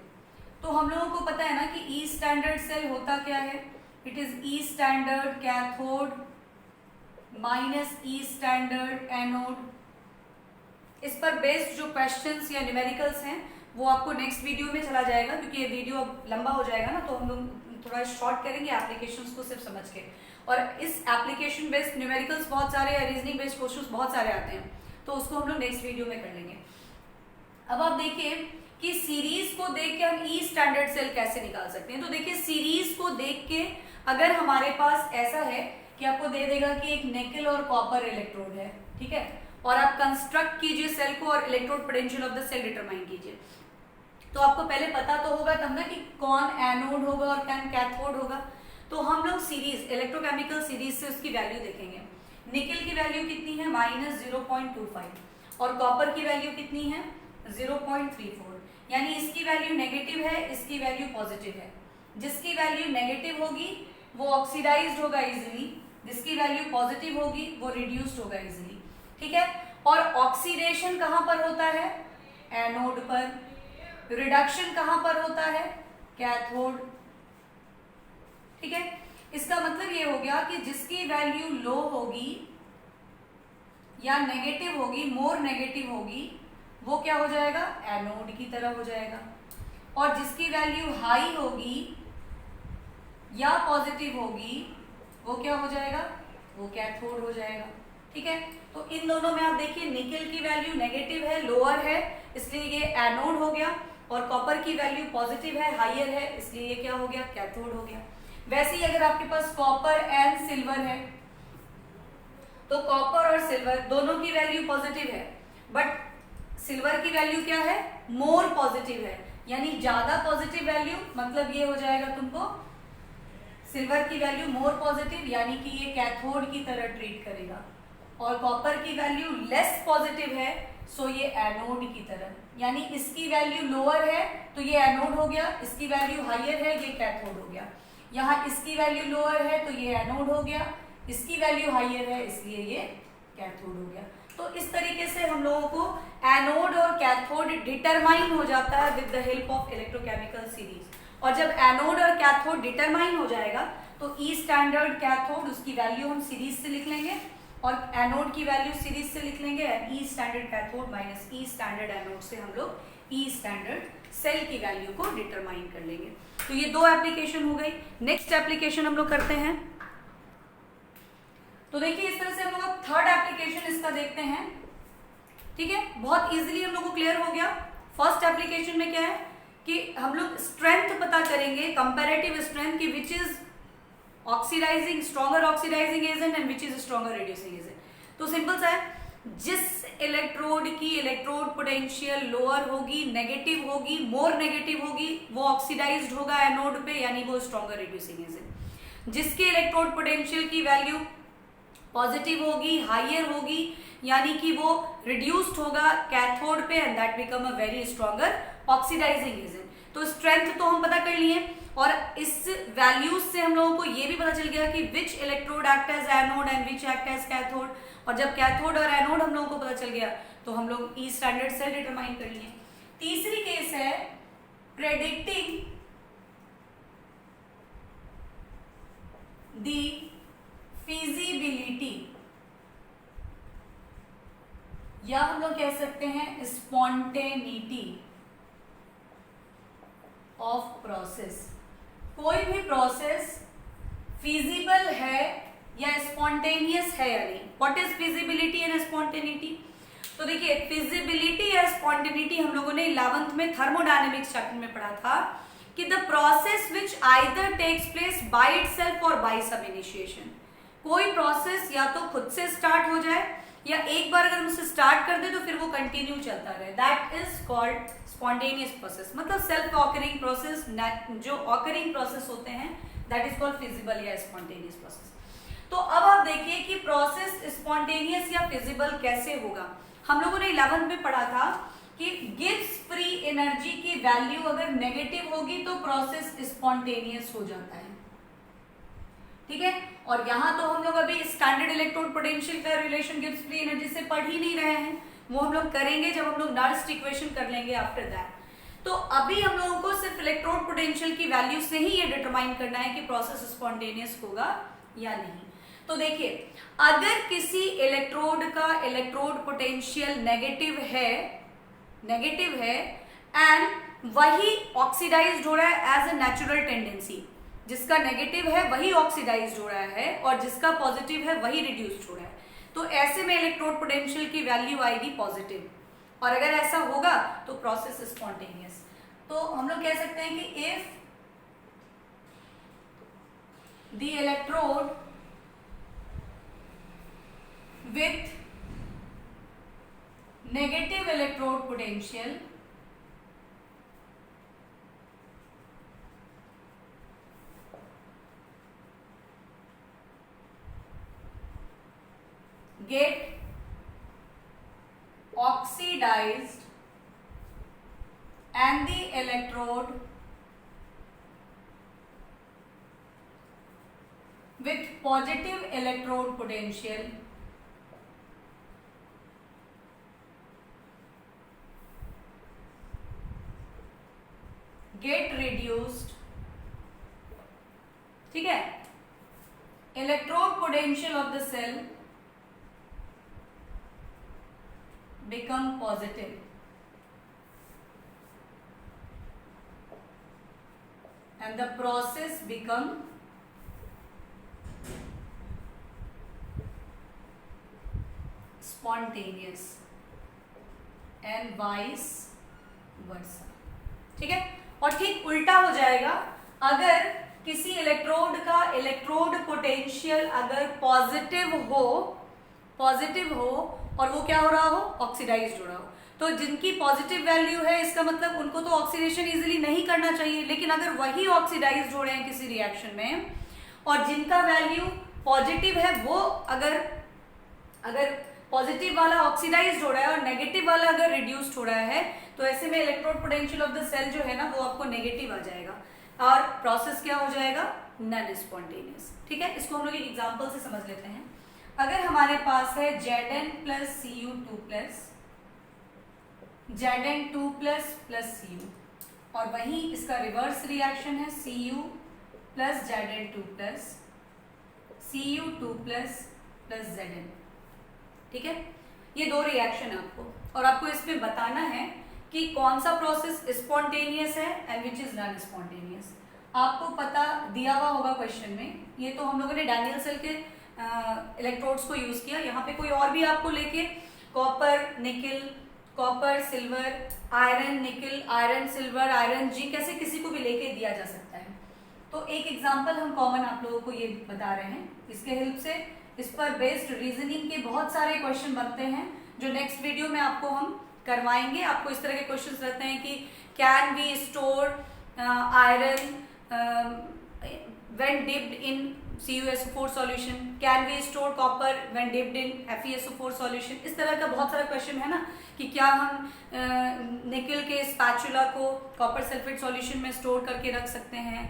तो हम लोगों को पता है ना कि ई स्टैंडर्ड सेल होता क्या है, it is E standard cathode minus E standard anode. इस पर बेस्ड जो क्वेश्चंस या न्यूमेरिकल्स हैं वो आपको नेक्स्ट वीडियो में चला जाएगा, क्योंकि ये वीडियो अब लंबा हो जाएगा ना, तो हम लोग थोड़ा शॉर्ट करेंगे एप्लीकेशंस को सिर्फ समझ के। और इस एप्लीकेशन बेस्ड न्यूमेरिकल्स बहुत सारे या रीजनिंग बेस्ड क्वेश्चंस बहुत सारे आते हैं, तो उसको हम लोग नेक्स्ट वीडियो में कर लेंगे। अब आप देखिए कि सीरीज को देख के हम ई स्टैंडर्ड सेल कैसे निकाल सकते हैं। तो देखिए सीरीज को देख के अगर हमारे पास ऐसा है कि आपको दे देगा कि एक निकेल और कॉपर इलेक्ट्रोड है, ठीक है, और आप कंस्ट्रक्ट कीजिए सेल को और electrode potential of the cell determine कीजिए, तो आपको पहले पता तो होगा तब ना कि कौन एनोड होगा और कौन कैथोड होगा। तो हम लोग सीरीज इलेक्ट्रोकेमिकल सीरीज से उसकी वैल्यू देखेंगे। निकेल की वैल्यू कितनी है -0.25 और कॉपर की वैल्यू कितनी है 0.34, यानी इसकी वैल्यू नेगेटिव है, इसकी वैल्यू पॉजिटिव है। जिसकी वैल्यू नेगेटिव होगी वो ऑक्सीडाइज्ड होगा इजीली, जिसकी वैल्यू पॉजिटिव होगी वो रिड्यूस्ड होगा इजीली, ठीक है। और ऑक्सीडेशन कहां पर होता है, एनोड पर, रिडक्शन कहां पर होता है, कैथोड, ठीक है। इसका मतलब ये हो गया कि जिसकी वैल्यू लो होगी या नेगेटिव होगी, मोर नेगेटिव होगी, वो क्या हो जाएगा, एनोड की तरह हो जाएगा, और जिसकी वैल्यू हाई होगी या पॉजिटिव होगी वो क्या हो जाएगा, वो कैथोड हो जाएगा, ठीक है। तो इन दोनों में आप देखिए निकेल की वैल्यू नेगेटिव है, लोअर है, इसलिए ये एनोड हो गया, और कॉपर की वैल्यू पॉजिटिव है, हायर है, इसलिए ये क्या हो गया, कैथोड हो गया। वैसे ही अगर आपके पास कॉपर एंड सिल्वर है तो कॉपर और सिल्वर दोनों की वैल्यू पॉजिटिव है, बट सिल्वर की वैल्यू क्या है, मोर पॉजिटिव है, यानी ज्यादा पॉजिटिव वैल्यू, मतलब ये हो जाएगा तुमको सिल्वर की वैल्यू मोर पॉजिटिव, यानी कि ये कैथोड की तरह ट्रीट करेगा, और कॉपर की वैल्यू लेस पॉजिटिव है, सो ये एनोड की तरह, यानी इसकी वैल्यू लोअर है तो ये एनोड हो गया, इसकी वैल्यू हायर है ये कैथोड हो गया। यहाँ इसकी वैल्यू लोअर है तो ये एनोड हो गया, इसकी वैल्यू हायर है इसलिए ये कैथोड हो गया। तो इस तरीके से हम लोगों को एनोड और कैथोड डिटरमाइन हो जाता है with the help of electrochemical series. और जब एनोड और कैथोड डिटरमाइन हो जाएगा तो ई स्टैंडर्ड कैथोड उसकी वैल्यू हम सीरीज से लिख लेंगे और एनोड की वैल्यू सीरीज से लिख लेंगे, ई standard cathode minus E standard anode से हम लोग ई स्टैंडर्ड सेल की वैल्यू को डिटरमाइन कर लेंगे। तो ये दो एप्लीकेशन हो गई। नेक्स्ट एप्लीकेशन हम लोग करते हैं, तो देखिए इस तरह से हम लोग थर्ड एप्लीकेशन इसका देखते हैं, ठीक है। बहुत इजीली हम लोग को क्लियर हो गया। फर्स्ट एप्लीकेशन में क्या है कि हम लोग स्ट्रेंथ पता करेंगे, कंपैरेटिव स्ट्रेंथ की which is oxidizing, stronger oxidizing agent and which is stronger reducing agent. तो सिंपल सा है, जिस इलेक्ट्रोड की इलेक्ट्रोड पोटेंशियल लोअर होगी, नेगेटिव होगी, मोर नेगेटिव होगी, वो ऑक्सीडाइज्ड होगा एनोड पे, यानी वो स्ट्रॉन्गर रिड्यूसिंग एजेंट। जिसके इलेक्ट्रोड पोटेंशियल की वैल्यू पॉजिटिव होगी, हायर होगी, यानी कि वो रिड्यूस्ड होगा कैथोड पे, and that become a very stronger oxidizing agent. तो स्ट्रेंथ तो हम पता कर लिए, और इस वैल्यूज से हम लोगों को ये भी पता चल गया कि which electrode act as anode and which act as cathode. और जब कैथोड और एनोड हम लोगों को पता चल गया तो हम लोग ई स्टैंडर्ड सेल डिटरमाइन कर लिए। तीसरी केस है प्रेडिक्टिंग द फिजिबिलिटी, या हम लोग कह सकते हैं स्पॉन्टेनिटी ऑफ प्रोसेस। कोई भी प्रोसेस फिजिबल है या स्पॉन्टेनियस है या नहीं। What is feasibility and spontaneity? तो देखिए फिजिबिलिटी या स्पॉन्टेनिटी हम लोगों ने 11th में थर्मोडायनेमिक्स चैप्टर में पढ़ा था कि the process which either takes place by itself और बाय सम इनिशिएशन। कोई प्रोसेस या तो खुद से स्टार्ट हो जाए या एक बार अगर हम उसे स्टार्ट कर दे तो फिर वो कंटिन्यू चलता रहे, that is called spontaneous process. मतलब सेल्फ ऑकरिंग प्रोसेस, जो ऑकरिंग प्रोसेस होते हैं दैट इज कॉल्ड फिजिबल या स्पॉन्टेनियस प्रोसेस। तो अब आप देखिए कि प्रोसेस स्पॉन्टेनियस या फिजिबल कैसे होगा। हम लोगों ने 11th में पढ़ा था कि गिब्स फ्री एनर्जी की वैल्यू अगर नेगेटिव होगी तो प्रोसेस स्पॉन्टेनियस हो जाता है, ठीक है। और यहाँ तो हम लोग अभी स्टैंडर्ड इलेक्ट्रोड पोटेंशियल का रिलेशन गिब्स फ्री एनर्जी से पढ़ ही नहीं रहे हैं, वो हम लोग करेंगे जब हम लोग नर्स्ट इक्वेशन कर लेंगे आफ्टर दैट। तो अभी हम लोगों को सिर्फ इलेक्ट्रोड पोटेंशियल की वैल्यू से ही ये डिटरमाइन करना है कि प्रोसेस स्पॉन्टेनियस होगा या नहीं। तो देखिए, अगर किसी इलेक्ट्रोड का इलेक्ट्रोड पोटेंशियल नेगेटिव है एंड वही ऑक्सीडाइज्ड हो रहा है एज ए नेचुरल टेंडेंसी, जिसका नेगेटिव है वही ऑक्सीडाइज्ड हो रहा है और जिसका पॉजिटिव है वही रिड्यूस्ड हो रहा है, तो ऐसे में इलेक्ट्रोड पोटेंशियल की वैल्यू आएगी पॉजिटिव। और अगर ऐसा होगा तो प्रोसेस स्पॉन्टेनियस। तो हम लोग कह सकते हैं कि if the electrode with negative electrode potential get oxidized and the electrode with positive electrode potential get reduced, ठीक है, electrode potential of the cell become positive and the process become spontaneous and vice versa, ठीक है। और ठीक उल्टा हो जाएगा, अगर किसी इलेक्ट्रोड का इलेक्ट्रोड पोटेंशियल अगर पॉजिटिव हो और वो क्या हो रहा हो, ऑक्सीडाइज्ड हो रहा हो, तो जिनकी पॉजिटिव वैल्यू है इसका मतलब उनको तो ऑक्सीडेशन इजीली नहीं करना चाहिए, लेकिन अगर वही ऑक्सीडाइज्ड हो रहे हैं किसी रिएक्शन में और जिनका वैल्यू पॉजिटिव है वो अगर पॉजिटिव वाला ऑक्सीडाइज्ड हो रहा है और नेगेटिव वाला अगर रिड्यूस्ड हो रहा है, तो ऐसे में electrode potential of the cell जो है ना वो आपको नेगेटिव आ जाएगा और प्रोसेस क्या हो जाएगा, नॉन स्पॉन्टेनियस, ठीक है। इसको हम लोग एक एग्जांपल से समझ लेते हैं। अगर हमारे पास है Zn plus Cu2 plus Zn2 plus Cu और वही इसका रिवर्स रिएक्शन है Cu plus Zn2 plus Cu2 plus Zn, ठीक है। ये दो रिएक्शन है आपको, और आपको इसमें बताना है कि कौन सा प्रोसेस स्पॉन्टेनियस है and which is non spontaneous. आपको पता दिया हुआ होगा क्वेश्चन में, ये तो हम लोगों ने डैनियल सेल के इलेक्ट्रोड्स को यूज किया, यहाँ पे कोई और भी आपको लेके copper nickel, copper silver, iron nickel, iron silver, iron zinc, कैसे किसी को भी लेके दिया जा सकता है। तो एक एग्जांपल हम कॉमन आप लोगों को ये बता रहे हैं, इसके हेल्प से इस पर बेस्ड रीजनिंग के बहुत सारे क्वेश्चन बनते हैं जो नेक्स्ट वीडियो में आपको हम करवाएंगे। आपको इस तरह के क्वेश्चंस रहते हैं कि can we store iron when dipped in CuSO4 solution, can we store copper when dipped in FeSO4 solution. इस तरह का बहुत सारा क्वेश्चन है ना कि क्या हम निकल के स्पैचुला को कॉपर सल्फेट सॉल्यूशन में स्टोर करके रख सकते हैं।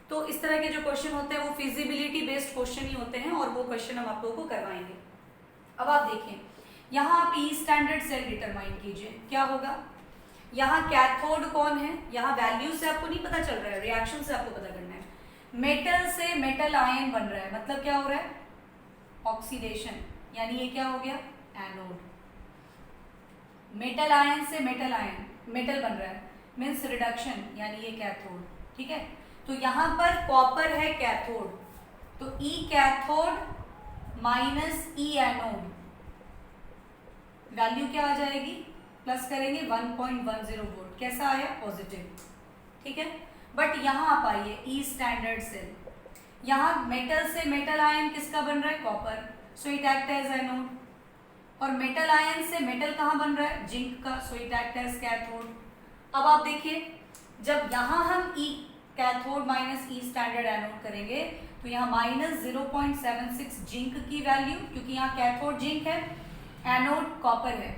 तो इस तरह के जो क्वेश्चन होते हैं वो फिजिबिलिटी बेस्ड क्वेश्चन ही होते हैं और वो क्वेश्चन हम आप लोगों को करवाएंगे। अब आप देखें, यहाँ आप ई स्टैंडर्ड सेल डिटरमाइन कीजिए, क्या होगा। यहाँ कैथोड कौन है, यहाँ वैल्यू से आपको नहीं पता चल रहा है, रिएक्शन से आपको पता करना है। मेटल से मेटल आयन बन रहा है, मतलब क्या हो रहा है, ऑक्सीडेशन, यानी ये क्या हो गया, एनोड। मेटल आयन से मेटल आयन, मेटल बन रहा है, मीन्स रिडक्शन, यानी ये कैथोड, ठीक है। तो यहाँ पर कॉपर है कैथोड, तो ई कैथोड माइनस ई एनोड, वैल्यू क्या आ जाएगी, प्लस करेंगे 1.10 वोल्ट, कैसा आया, पॉजिटिव, ठीक है। बट यहाँ आप आइए ई स्टैंडर्ड सेल, यहाँ मेटल से मेटल आयन किसका बन रहा है, copper, so it act as anode, और मेटल आयन से मेटल कहाँ बन रहा है, जिंक का, so it act as cathode. अब आप देखिए, जब यहाँ हम E cathode minus E standard anode करेंगे तो यहाँ माइनस 0.76 जिंक की वैल्यू, क्योंकि यहाँ कैथोड जिंक है, एनोड कॉपर है,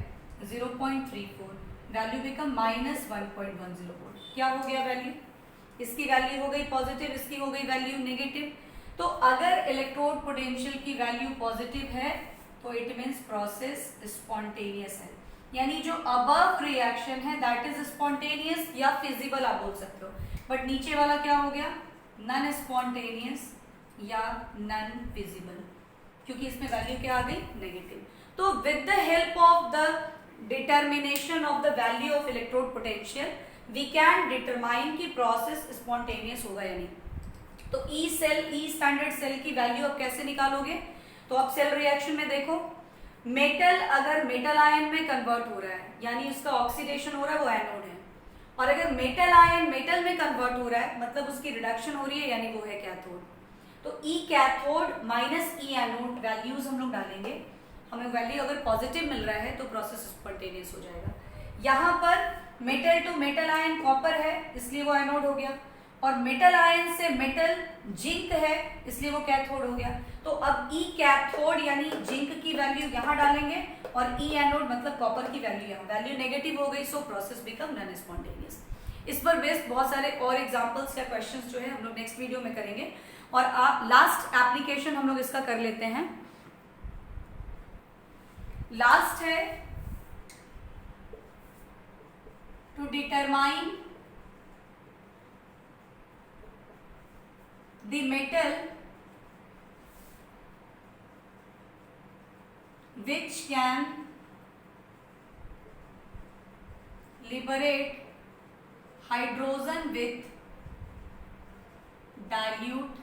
0.34, वैल्यू बिकम माइनस 1.10 वोल्ट। क्या हो गया वैल्यू, इसकी वैल्यू हो गई पॉजिटिव, इसकी हो गई वैल्यू नेगेटिव। तो अगर इलेक्ट्रोड पोटेंशियल की वैल्यू पॉजिटिव है तो इट मीन्स प्रोसेस स्पॉन्टेनियस है, यानी जो अबव रिएक्शन है दैट इज स्पॉन्टेनियस या फिजिबल आप बोल सकते हो, बट नीचे वाला क्या हो गया, नॉन स्पॉन्टेनियस या नॉन फिजिबल। क्योंकि इसमें वैल्यू क्या आ गई, नेगेटिव। तो with the help of the determination of the value of electrode potential we can determine कि प्रोसेस स्पॉन्टेनियस होगा या नहीं। तो ई स्टैंडर्ड सेल की वैल्यू अब कैसे निकालोगे, तो अब सेल रिएक्शन में देखो, मेटल अगर मेटल आयन में कन्वर्ट हो रहा है यानी उसका ऑक्सीडेशन हो रहा है, वो एनोड है, और अगर मेटल आयन मेटल में कन्वर्ट हो रहा है मतलब उसकी रिडक्शन हो रही है यानी वो है कैथोड। तो ई कैथोड माइनस ई एनोड वैल्यूज हम लोग डालेंगे, हमें वैल्यू अगर पॉजिटिव मिल रहा है तो प्रोसेस स्पॉन्टेनियस हो जाएगा। यहाँ पर metal to metal ion copper है इसलिए वो एनोड हो गया, और मेटल आयन से मेटल जिंक है इसलिए वो कैथोड हो गया। तो अब ई कैथोड यानी जिंक की वैल्यू यहाँ डालेंगे और ई एनोड मतलब कॉपर की वैल्यू यहाँ, वैल्यू नेगेटिव हो गई, so process become non spontaneous. इस पर बेस्ड बहुत सारे और एग्जांपल्स या क्वेश्चंस जो है हम लोग नेक्स्ट वीडियो में करेंगे। और आप लास्ट एप्लीकेशन हम लोग इसका कर लेते हैं, लास्ट है to determine the metal which can liberate hydrogen with dilute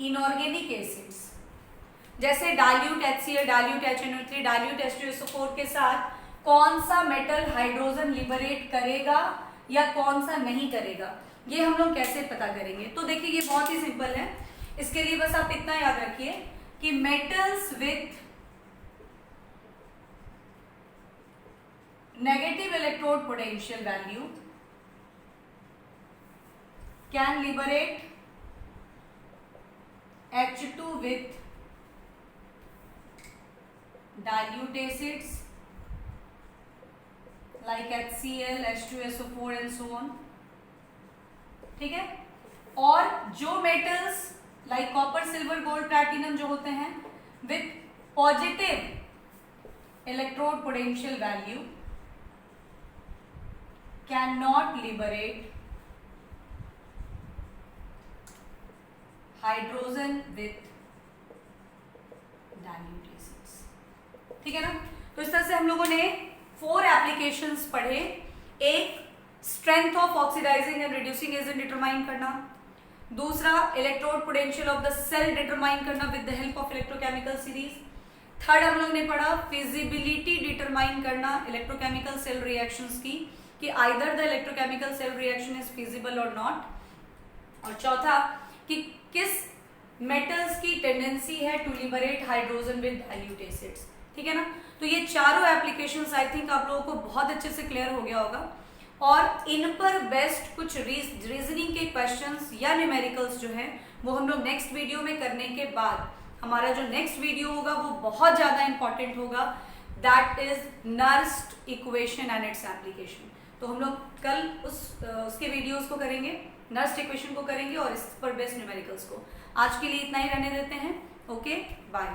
inorganic acids, जैसे dilute HCl, dilute HNO3, dilute H2SO4 के साथ कौन सा मेटल हाइड्रोजन लिबरेट करेगा या कौन सा नहीं करेगा, ये हम लोग कैसे पता करेंगे। तो देखिए ये बहुत ही सिंपल है, इसके लिए बस आप इतना याद रखिए कि metals with negative electrode potential value can liberate H2 with dilute acids like HCl, H2SO4 and so on, ठीक है। और जो metals like copper, silver, gold, platinum जो होते हैं with positive electrode potential value can not liberate hydrogen with dilute acids, ठीक है ना। तो इस तरह से हम लोगों ने 4 एप्लीकेशंस पढ़े। एक strength of oxidising and reducing agent determine करना, दूसरा electrode potential of the cell determine करना with the help of electrochemical series. Third हम लोग ने पढ़ा फिजिबिलिटी डिटरमाइन करना इलेक्ट्रोकेमिकल सेल रिएक्शंस की, कि either the electrochemical cell reaction is feasible और नॉट। और चौथा कि किस मेटल्स की टेंडेंसी है to liberate hydrogen with dilute acids, ठीक है ना। तो ये चारों एप्लीकेशंस आई थिंक आप लोगों को बहुत अच्छे से क्लियर हो गया होगा, और इन पर बेस्ट कुछ रीजनिंग के क्वेश्चंस या न्यूमेरिकल्स जो हैं वो हम लोग नेक्स्ट वीडियो में करने के बाद, हमारा जो नेक्स्ट वीडियो होगा वो बहुत ज़्यादा इंपॉर्टेंट होगा, that is Nernst equation and its application. तो हम लोग कल उसके वीडियोस को करेंगे, नर्स्ट इक्वेशन को करेंगे और इस पर बेस्ड न्यूमेरिकल्स को। आज के लिए इतना ही रहने देते हैं, ओके बाय।